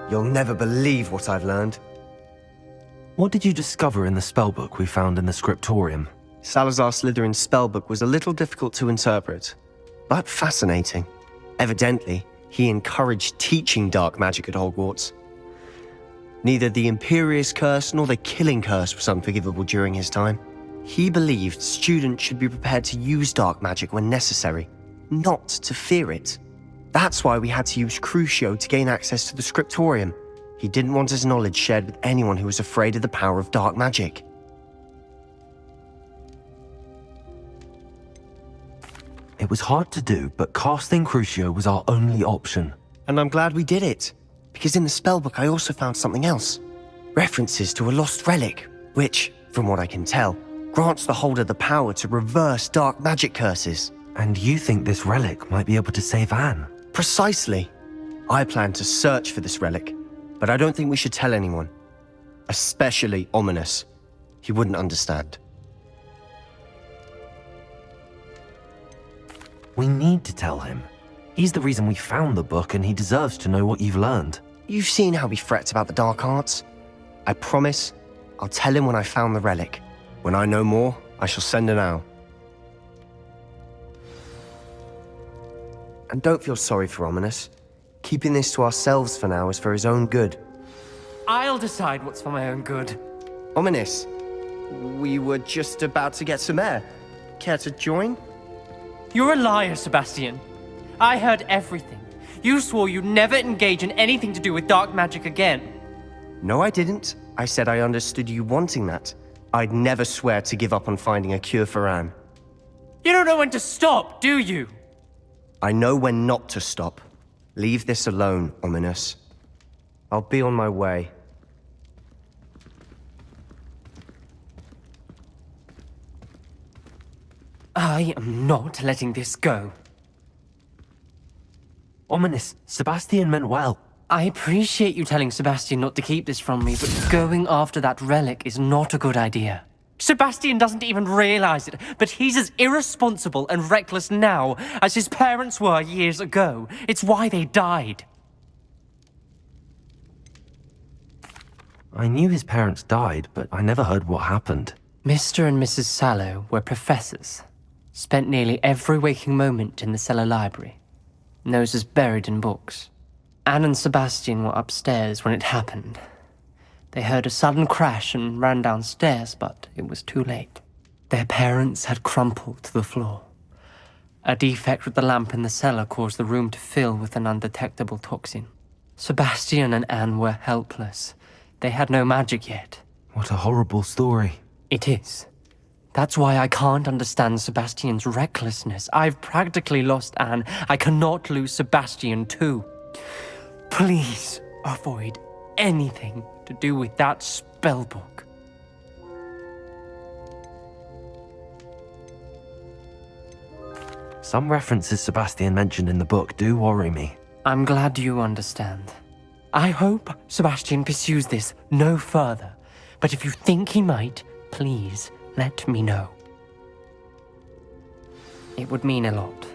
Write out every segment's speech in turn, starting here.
You'll never believe what I've learned. What did you discover in the spellbook we found in the scriptorium? Salazar Slytherin's spellbook was a little difficult to interpret, but fascinating. Evidently, he encouraged teaching dark magic at Hogwarts. Neither the Imperious Curse nor the Killing Curse was unforgivable during his time. He believed students should be prepared to use dark magic when necessary, not to fear it. That's why we had to use Crucio to gain access to the scriptorium. He didn't want his knowledge shared with anyone who was afraid of the power of dark magic. It was hard to do, but casting Crucio was our only option. And I'm glad we did it, because in the spellbook I also found something else. References to a lost relic, which, from what I can tell, grants the holder the power to reverse dark magic curses. And you think this relic might be able to save Anne? Precisely. I plan to search for this relic, but I don't think we should tell anyone. Especially Ominous. He wouldn't understand. We need to tell him. He's the reason we found the book, and he deserves to know what you've learned. You've seen how he frets about the dark arts. I promise I'll tell him when I found the relic. When I know more, I shall send an owl. And don't feel sorry for Ominous. Keeping this to ourselves for now is for his own good. I'll decide what's for my own good. Ominous, we were just about to get some air. Care to join? You're a liar, Sebastian. I heard everything. You swore you'd never engage in anything to do with dark magic again. No, I didn't. I said I understood you wanting that. I'd never swear to give up on finding a cure for Anne. You don't know when to stop, do you? I know when not to stop. Leave this alone, Ominous. I'll be on my way. I am not letting this go. Ominous, Sebastian meant well. I appreciate you telling Sebastian not to keep this from me, but going after that relic is not a good idea. Sebastian doesn't even realize it, but he's as irresponsible and reckless now as his parents were years ago. It's why they died. I knew his parents died, but I never heard what happened. Mr. and Mrs. Sallow were professors. Spent nearly every waking moment in the cellar library. Noses buried in books. Anne and Sebastian were upstairs when it happened. They heard a sudden crash and ran downstairs, but it was too late. Their parents had crumpled to the floor. A defect with the lamp in the cellar caused the room to fill with an undetectable toxin. Sebastian and Anne were helpless. They had no magic yet. What a horrible story. It is. That's why I can't understand Sebastian's recklessness. I've practically lost Anne. I cannot lose Sebastian too. Please avoid anything to do with that spellbook. Some references Sebastian mentioned in the book do worry me. I'm glad you understand. I hope Sebastian pursues this no further, but if you think he might, please let me know. It would mean a lot.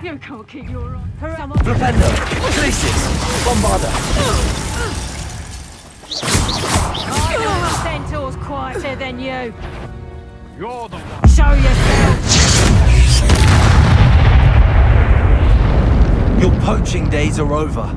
You can't keep your eye. Flipendo! Places! Bombarda! I know the centaur's quieter than you. You're the one. Show yourself. Your poaching days are over.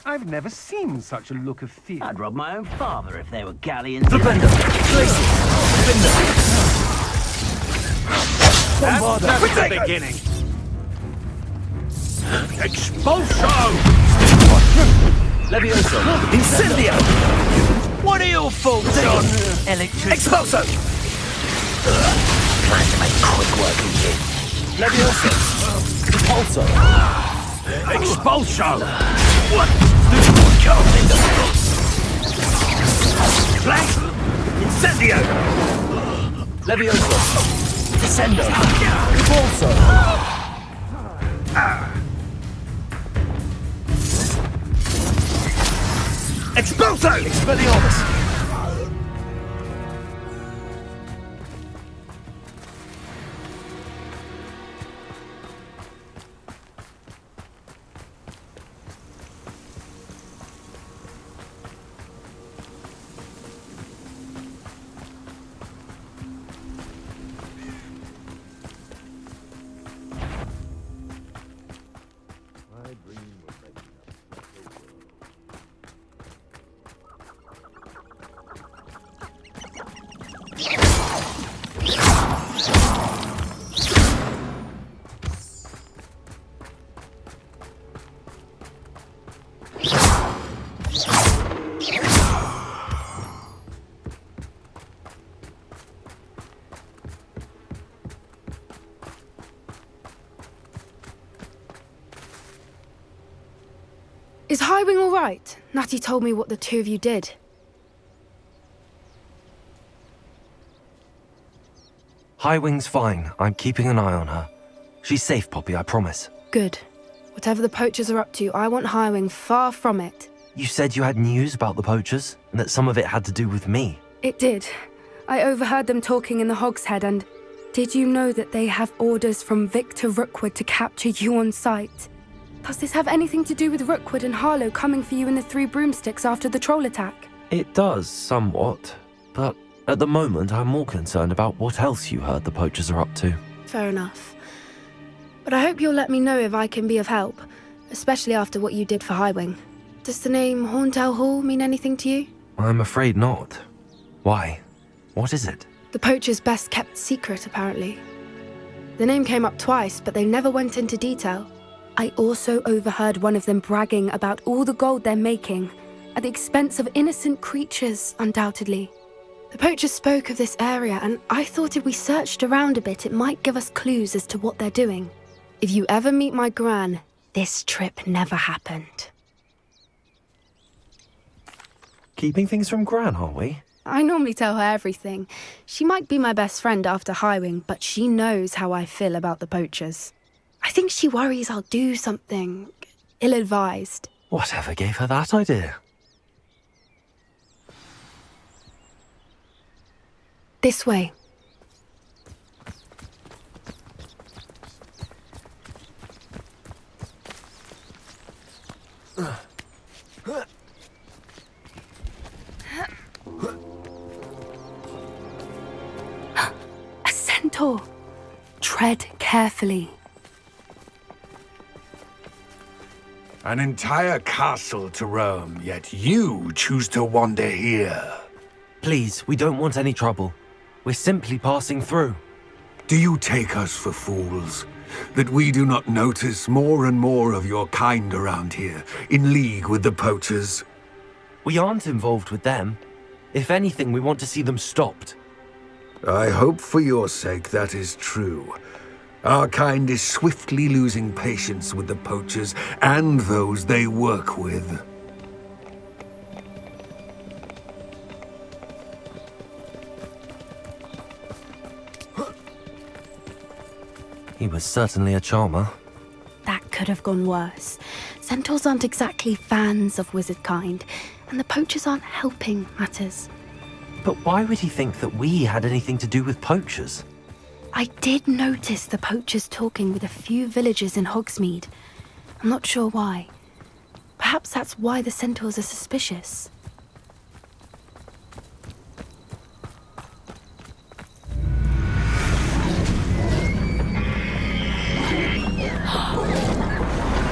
I've never seen such a look of fear. I'd rob my own father if they were galleons. Flipendo! Places! Flipendo! Bombarda! That's the beginning. Expulso! Levioso! Incendio! What are your faults on? Electric. Expulso! Trying to make quick work of you. Levioso! Repulso! Expulso! What? Flank! Incendio! Levioso! Descendo! Repulso! Expulso! Expelliarmus! Is Highwing all right? Natty told me what the two of you did. Highwing's fine. I'm keeping an eye on her. She's safe, Poppy, I promise. Good. Whatever the poachers are up to, I want Highwing far from it. You said you had news about the poachers, and that some of it had to do with me. It did. I overheard them talking in the Hogshead, and did you know that they have orders from Victor Rookwood to capture you on sight? Does this have anything to do with Rookwood and Harlow coming for you in the Three Broomsticks after the troll attack? It does, somewhat. But at the moment, I'm more concerned about what else you heard the poachers are up to. Fair enough. But I hope you'll let me know if I can be of help, especially after what you did for Highwing. Does the name Horntail Hall mean anything to you? I'm afraid not. Why? What is it? The poacher's best kept secret, apparently. The name came up twice, but they never went into detail. I also overheard one of them bragging about all the gold they're making, at the expense of innocent creatures, undoubtedly. The poachers spoke of this area, and I thought if we searched around a bit, it might give us clues as to what they're doing. If you ever meet my Gran, this trip never happened. Keeping things from Gran, are we? I normally tell her everything. She might be my best friend after Highwing, but she knows how I feel about the poachers. I think she worries I'll do something ill-advised. Whatever gave her that idea? This way. A centaur. Tread carefully. An entire castle to roam, yet you choose to wander here. Please, we don't want any trouble. We're simply passing through. Do you take us for fools? That we do not notice more and more of your kind around here, in league with the poachers? We aren't involved with them. If anything, we want to see them stopped. I hope for your sake that is true. Our kind is swiftly losing patience with the poachers and those they work with. He was certainly a charmer. That could have gone worse. Centaurs aren't exactly fans of wizard kind, and the poachers aren't helping matters. But why would he think that we had anything to do with poachers? I did notice the poachers talking with a few villagers in Hogsmeade. I'm not sure why. Perhaps that's why the centaurs are suspicious.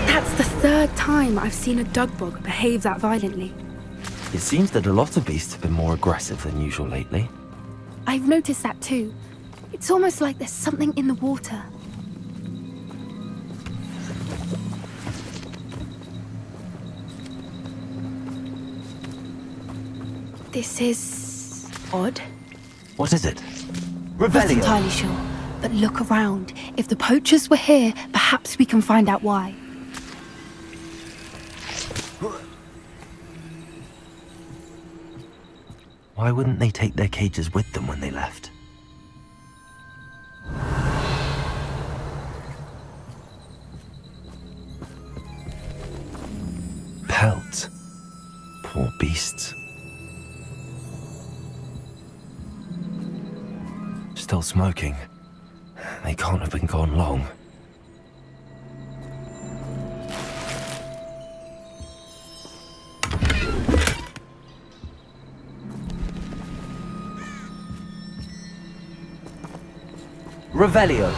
That's the third time I've seen a dugbog behave that violently. It seems that a lot of beasts have been more aggressive than usual lately. I've noticed that too. It's almost like there's something in the water. This is odd. What is it? Not entirely sure, but look around. If the poachers were here, perhaps we can find out why. Why wouldn't they take their cages with them when they left? Pelts. Poor beasts. Still smoking. They can't have been gone long. Revelio.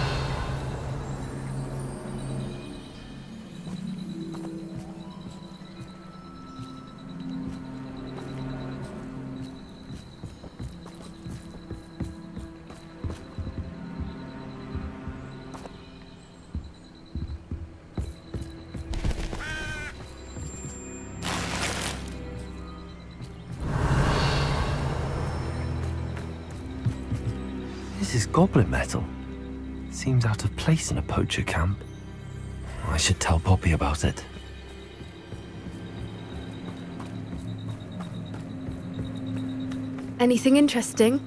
This is goblin metal. Seems out of place in a poacher camp. I should tell Poppy about it. Anything interesting?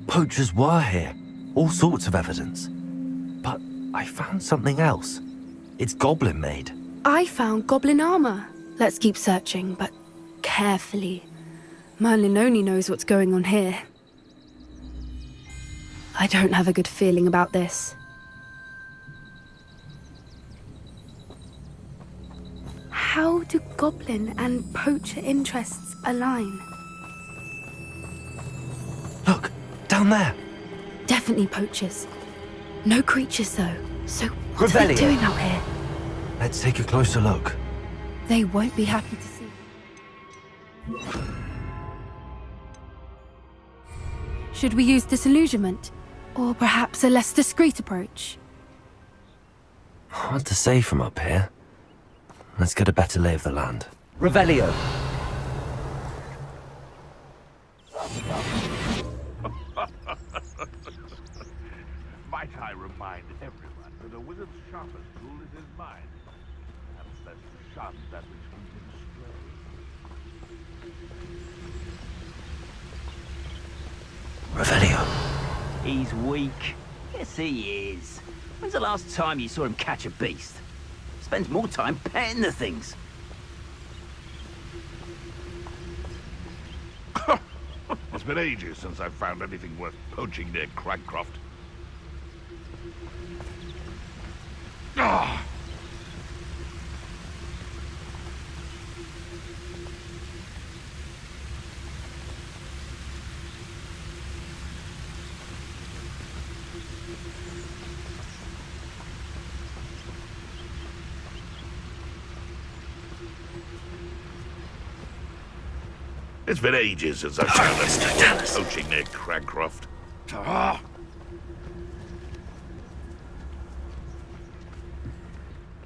Poachers were here. All sorts of evidence. But I found something else. It's goblin made. I found goblin armor. Let's keep searching, but carefully. Merlin only knows what's going on here. I don't have a good feeling about this. How do goblin and poacher interests align? Look, down there. Definitely poachers. No creatures though. So what are they Revelio. doing out here? Let's take a closer look. They won't be happy to see. Should we use disillusionment? Or perhaps a less discreet approach? Hard to say from up here. Let's get a better lay of the land. Revelio. Might I remind everyone that a wizard's sharpest tool is his mind. Perhaps that's to shun that which leads him astray. Revelio. He's weak. Yes, he is. When's the last time you saw him catch a beast? Spends more time petting the things. It's been ages since I've found anything worth poaching near Cragcroft. Ah! It's been ages since I've found anything worth poaching near Cragcroft. Ah!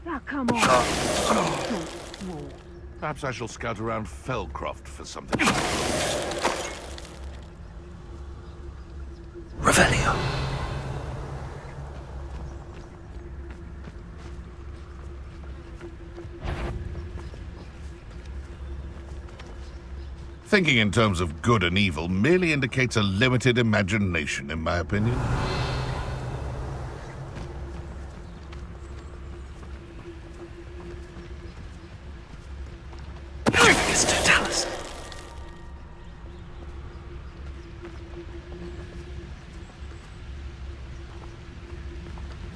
Now, come on. Perhaps I shall scout around Felcroft for something. Revelio. Thinking in terms of good and evil merely indicates a limited imagination, in my opinion.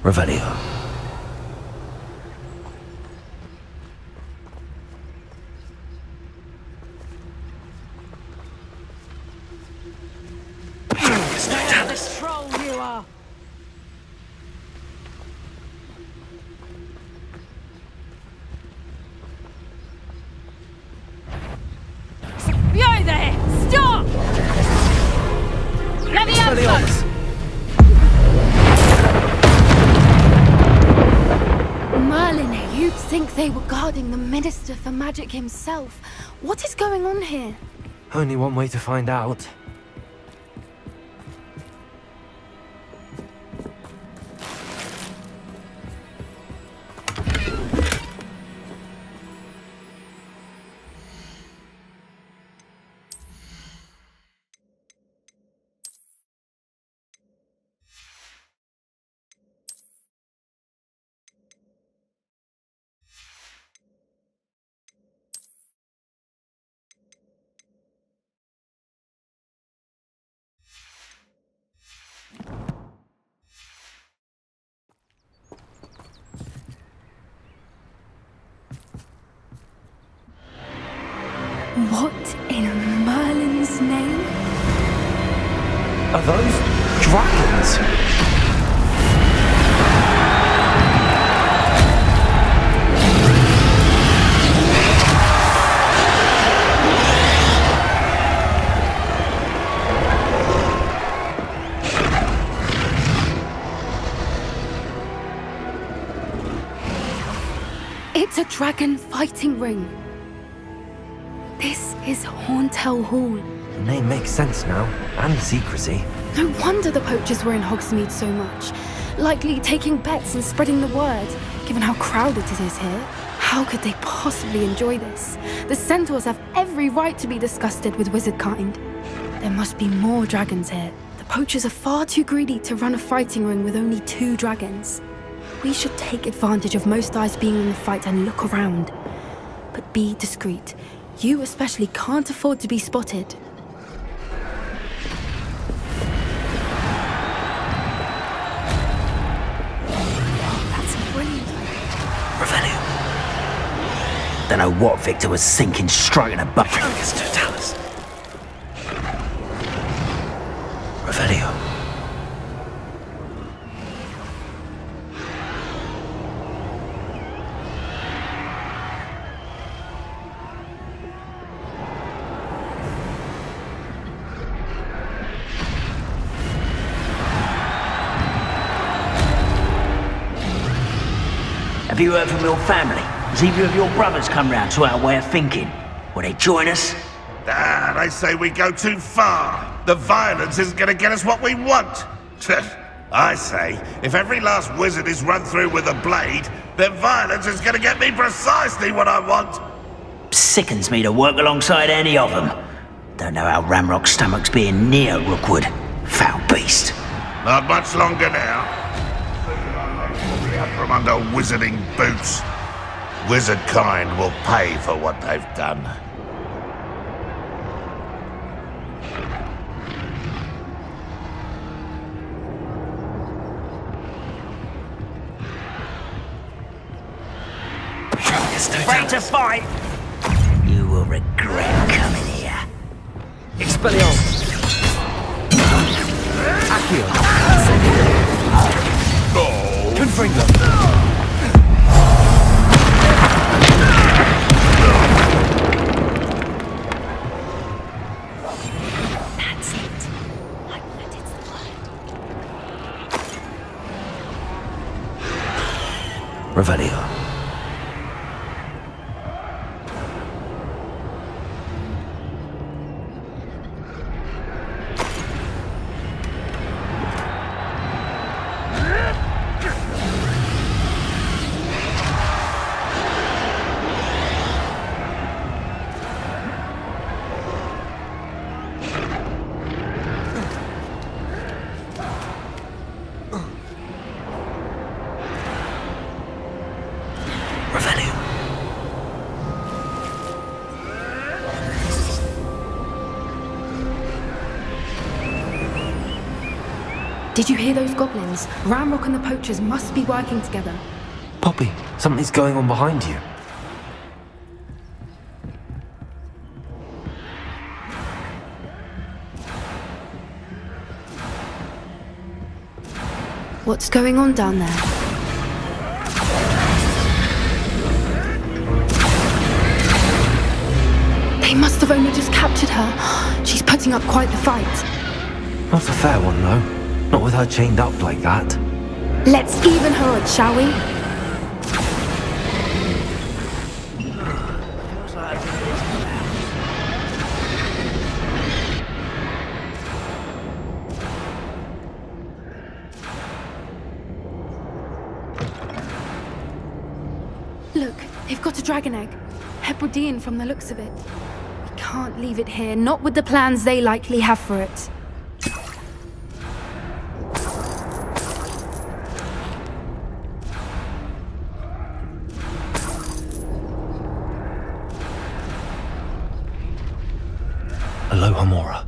Revelio. What a troll you are! You there! Stop! Leviosa! Merlin, you'd think they were guarding the Minister for Magic himself. What is going on here? Only one way to find out. What in Merlin's name? Are those dragons? It's a dragon fighting ring. This is Hauntel Hall. The name makes sense now, and secrecy. No wonder the poachers were in Hogsmeade so much. Likely taking bets and spreading the word, given how crowded it is here. How could they possibly enjoy this? The centaurs have every right to be disgusted with wizard kind. There must be more dragons here. The poachers are far too greedy to run a fighting ring with only 2 dragons. We should take advantage of most eyes being in the fight and look around. But be discreet. You especially can't afford to be spotted. That's a brilliant idea. Revelio. Don't know what Victor was thinking, striking a buck. It's Totalis. Revelio. Have you heard from your family? Has either of your brothers come round to our way of thinking? Will they join us? Ah, they say we go too far. The violence isn't going to get us what we want. I say, if every last wizard is run through with a blade, then violence is going to get me precisely what I want. Sickens me to work alongside any of them. Don't know how Ramrock's stomach's being near Rookwood. Foul beast. Not much longer now. Out from under wizarding boots. Wizard kind will pay for what they've done. Ready to fight? You will regret coming here. Expelliarmus. Accio. Confringo. That's it. I bet it's the word. Revelio. Did you hear those goblins? Ramrock and the poachers must be working together. Poppy, something's going on behind you. What's going on down there? They must have only just captured her. She's putting up quite the fight. Not a fair one, though. Not with her chained up like that. Let's even her odds, shall we? Look, they've got a dragon egg. Hebridean from the looks of it. We can't leave it here, not with the plans they likely have for it. Aloha Mora.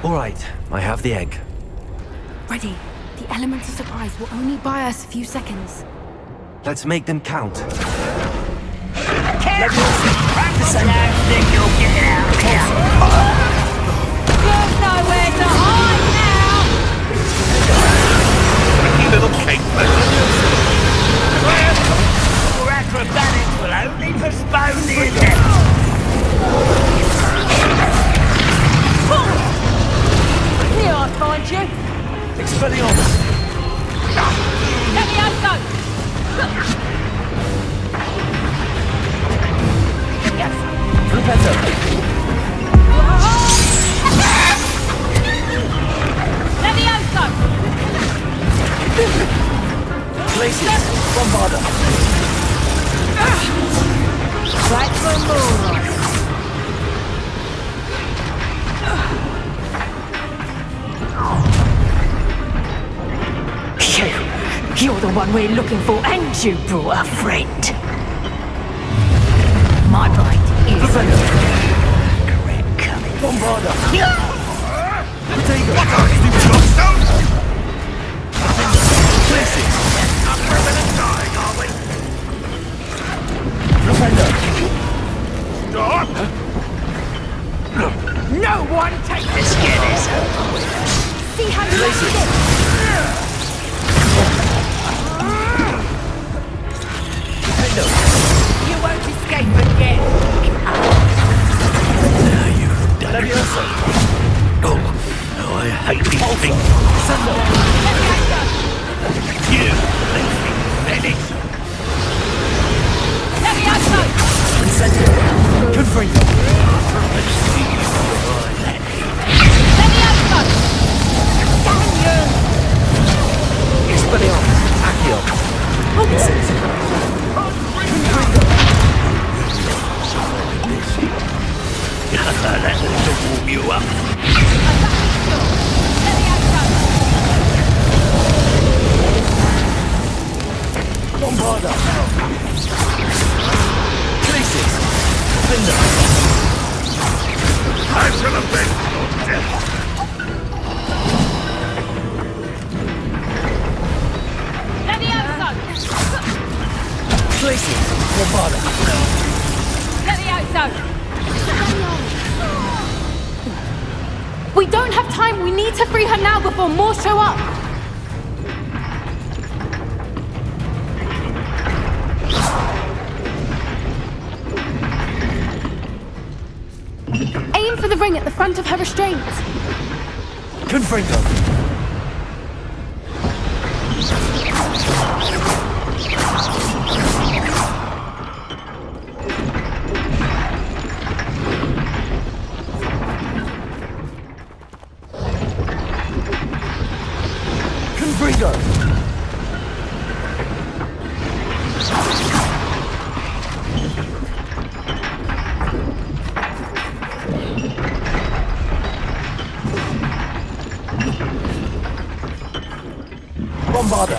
All right, I have the egg. Ready. The elemental surprise will only buy us a few seconds. Let's make them count. Careful! Practice and I think you'll get out of here. There's nowhere to hide now! Tricky little cake Your acrobatics will only postpone the attempt. Here I find you! Expelliarmus! Let me out, go! Flupetto! Let me out, go! Glacius! Bombarda! Right for more! You're the one we're looking for, and you brought a friend. My blade is correct coming. Bombarda! What are you, Bloodstone? Glacius! Not permanent dying, are we? Flupetto! Stop! No one take this. Get this over with. See how you like it! You won't escape again. Leviosa! Oh, I hate these things. Sendo! You, Phoenix. Let me out, go! Incendio! Confringo! Let's see you try that. Let me out, go! Damn you! Expelliarmus! Accio! Opposite! That will warm you up. Let me out, go! Bombarda! Glacius! Binder! I shall avenge your death. Let me out, go! Glacius! Bombarda! Let me out, go! We don't have time. We need to free her now before more show up. Aim for the ring at the front of her restraint. Confringo! Confringo! father.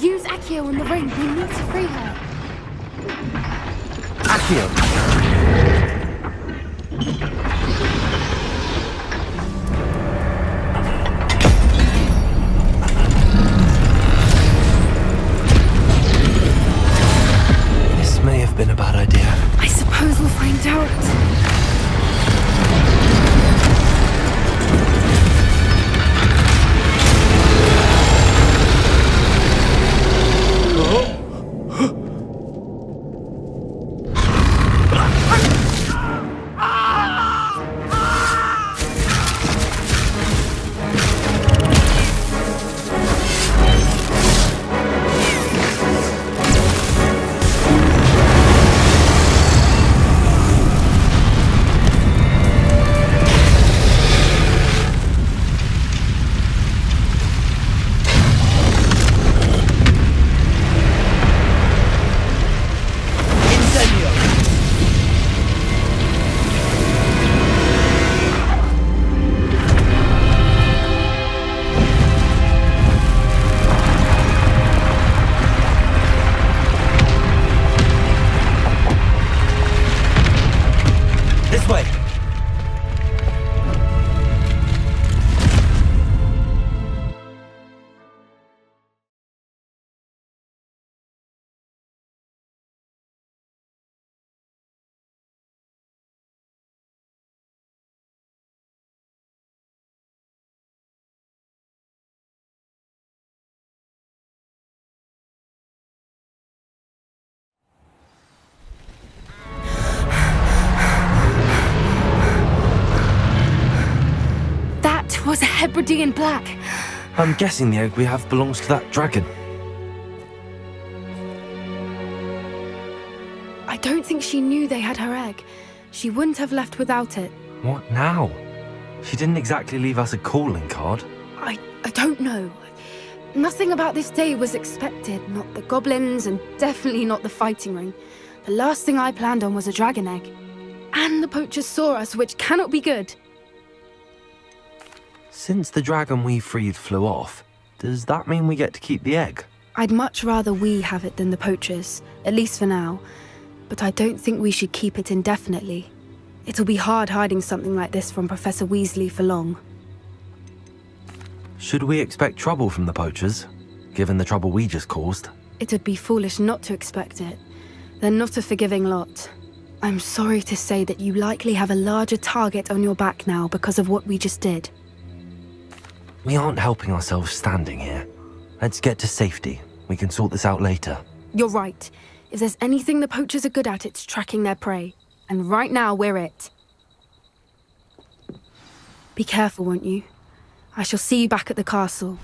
Use Accio on the ring. We need to free her. Accio. This may have been a bad idea. I suppose we'll find out. This way. That was a Hebridean black. I'm guessing the egg we have belongs to that dragon. I don't think she knew they had her egg. She wouldn't have left without it. What now? She didn't exactly leave us a calling card. I don't know. Nothing about this day was expected. Not the goblins, and definitely not the fighting ring. The last thing I planned on was a dragon egg. And the poachers saw us, which cannot be good. Since the dragon we freed flew off, does that mean we get to keep the egg? I'd much rather we have it than the poachers, at least for now. But I don't think we should keep it indefinitely. It'll be hard hiding something like this from Professor Weasley for long. Should we expect trouble from the poachers, given the trouble we just caused? It would be foolish not to expect it. They're not a forgiving lot. I'm sorry to say that you likely have a larger target on your back now because of what we just did. We aren't helping ourselves standing here. Let's get to safety. We can sort this out later. You're right. If there's anything the poachers are good at, it's tracking their prey. And right now, we're it. Be careful, won't you? I shall see you back at the castle.